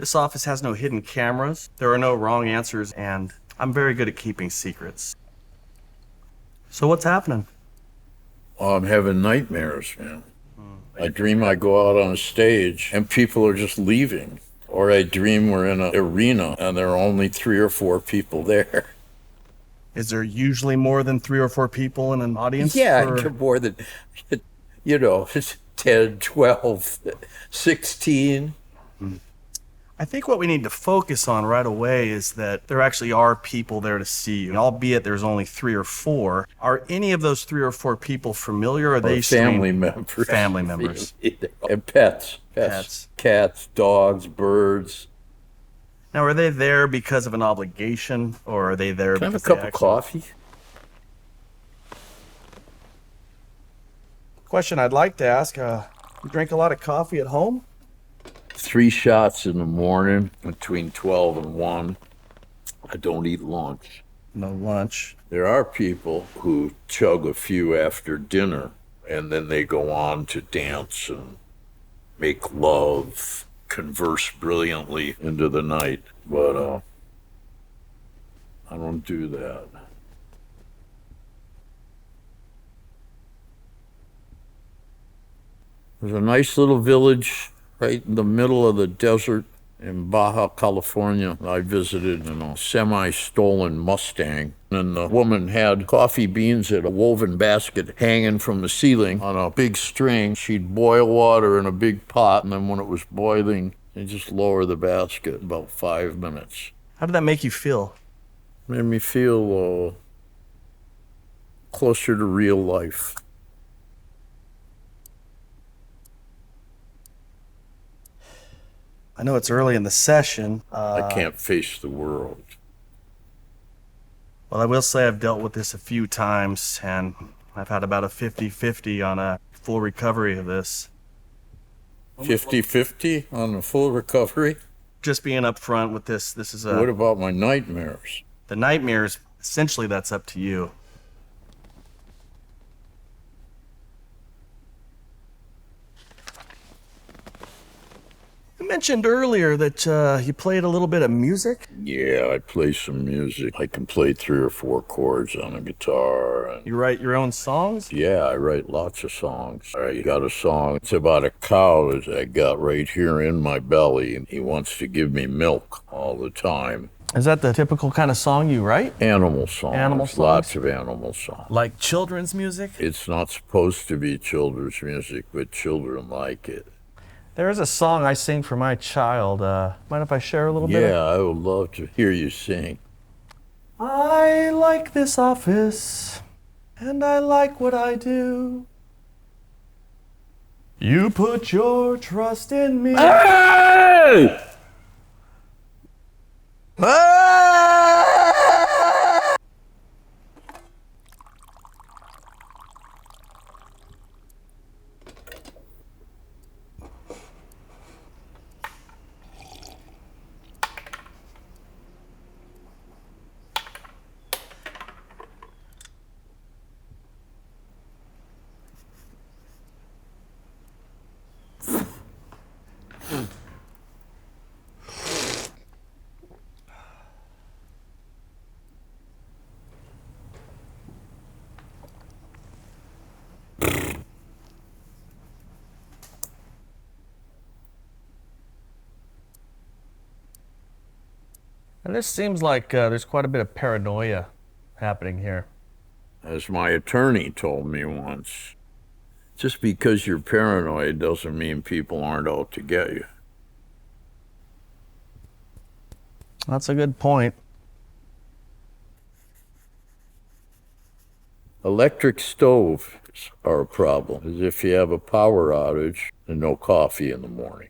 This office has no hidden cameras, there are no wrong answers, and I'm very good at keeping secrets. So what's happening? Well, I'm having nightmares, man. I dream I go out on a stage and people are just leaving. Or I dream we're in an arena and there are only 3 or 4 people there. Is there usually more than 3 or 4 people in an audience? Yeah, more than, 10, 12, 16. I think what we need to focus on right away is that there actually are people there to see you. Albeit there's only 3 or 4. Are any of those 3 or 4 people familiar? Or are they family members? Family members. And pets. Cats, dogs, birds. Now, are they there because of an obligation, or are they there Can I have a because cup of coffee? Question I'd like to ask, you drink a lot of coffee at home? 3 shots in the morning between 12 and 1. I don't eat lunch. No lunch. There are people who chug a few after dinner, and then they go on to dance and make love, converse brilliantly into the night. But I don't do that. There's a nice little village right in the middle of the desert in Baja California. I visited in a semi-stolen Mustang, and the woman had coffee beans in a woven basket hanging from the ceiling on a big string. She'd boil water in a big pot, and then when it was boiling, she'd just lower the basket about 5 minutes. How did that make you feel? Made me feel closer to real life. I know it's early in the session. I can't face the world. Well, I will say I've dealt with this a few times, and I've had about a 50-50 on a full recovery of this. 50-50 on the full recovery? Just being up front with this is a... What about my nightmares? The nightmares, essentially that's up to you. You mentioned earlier that you played a little bit of music? Yeah, I play some music. I can play 3 or 4 chords on a guitar. And you write your own songs? Yeah, I write lots of songs. I got a song. It's about a cow that I got right here in my belly. He wants to give me milk all the time. Is that the typical kind of song you write? Animal songs. Animal songs? Lots of animal songs. Like children's music? It's not supposed to be children's music, but children like it. There is a song I sing for my child. Mind if I share a little bit? Yeah, I would love to hear you sing. I like this office, and I like what I do. You put your trust in me. Hey! And this seems like there's quite a bit of paranoia happening here. As my attorney told me once, just because you're paranoid doesn't mean people aren't out to get you. That's a good point. Electric stoves are a problem, as if you have a power outage and no coffee in the morning.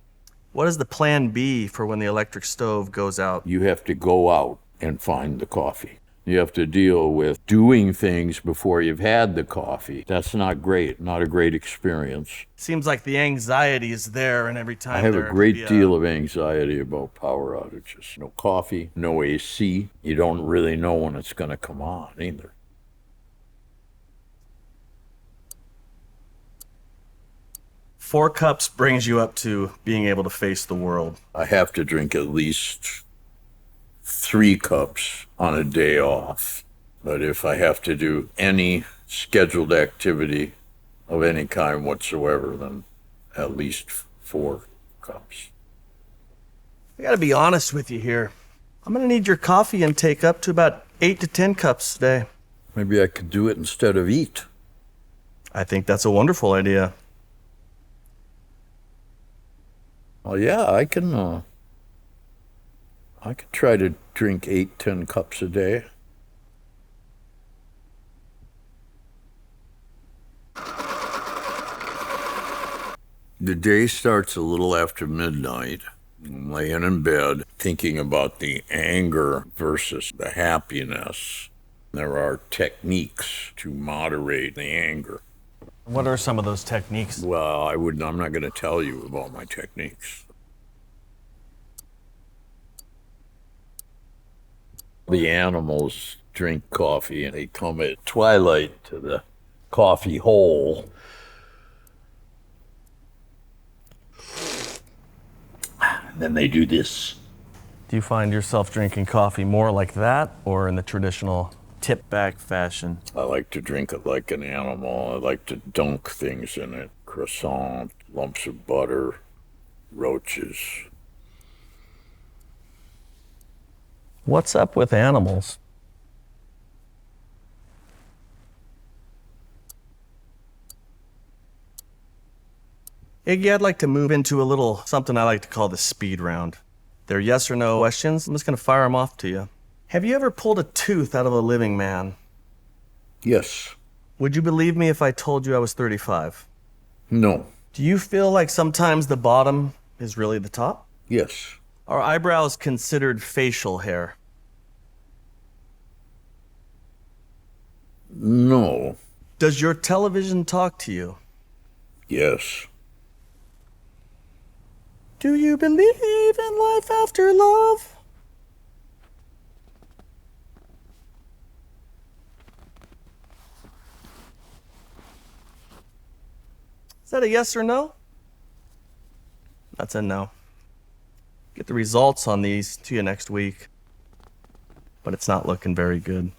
What is the plan B for when the electric stove goes out? You have to go out and find the coffee. You have to deal with doing things before you've had the coffee. That's not great, not a great experience. Seems like the anxiety is there, and every time I have a great deal of anxiety about power outages. No coffee, no AC. You don't really know when it's going to come on either. 4 cups brings you up to being able to face the world. I have to drink at least 3 cups on a day off. But if I have to do any scheduled activity of any kind whatsoever, then at least 4 cups. I gotta be honest with you here. I'm gonna need your coffee intake up to about 8 to 10 cups a day. Maybe I could do it instead of eat. I think that's a wonderful idea. Well, yeah, I can try to drink 8, 10 cups a day. The day starts a little after midnight. I'm laying in bed thinking about the anger versus the happiness. There are techniques to moderate the anger. What are some of those techniques? Well, I'm not going to tell you about my techniques. The animals drink coffee and they come at twilight to the coffee hole. Then they do this. Do you find yourself drinking coffee more like that or in the traditional tip back fashion? I like to drink it like an animal. I like to dunk things in it. Croissant, lumps of butter, roaches. What's up with animals? Iggy, I'd like to move into a little something I like to call the speed round. They're yes or no questions. I'm just going to fire them off to you. Have you ever pulled a tooth out of a living man? Yes. Would you believe me if I told you I was 35? No. Do you feel like sometimes the bottom is really the top? Yes. Are eyebrows considered facial hair? No. Does your television talk to you? Yes. Do you believe in life after love? Is that a yes or no? That's a no. Get the results on these to you next week, but it's not looking very good.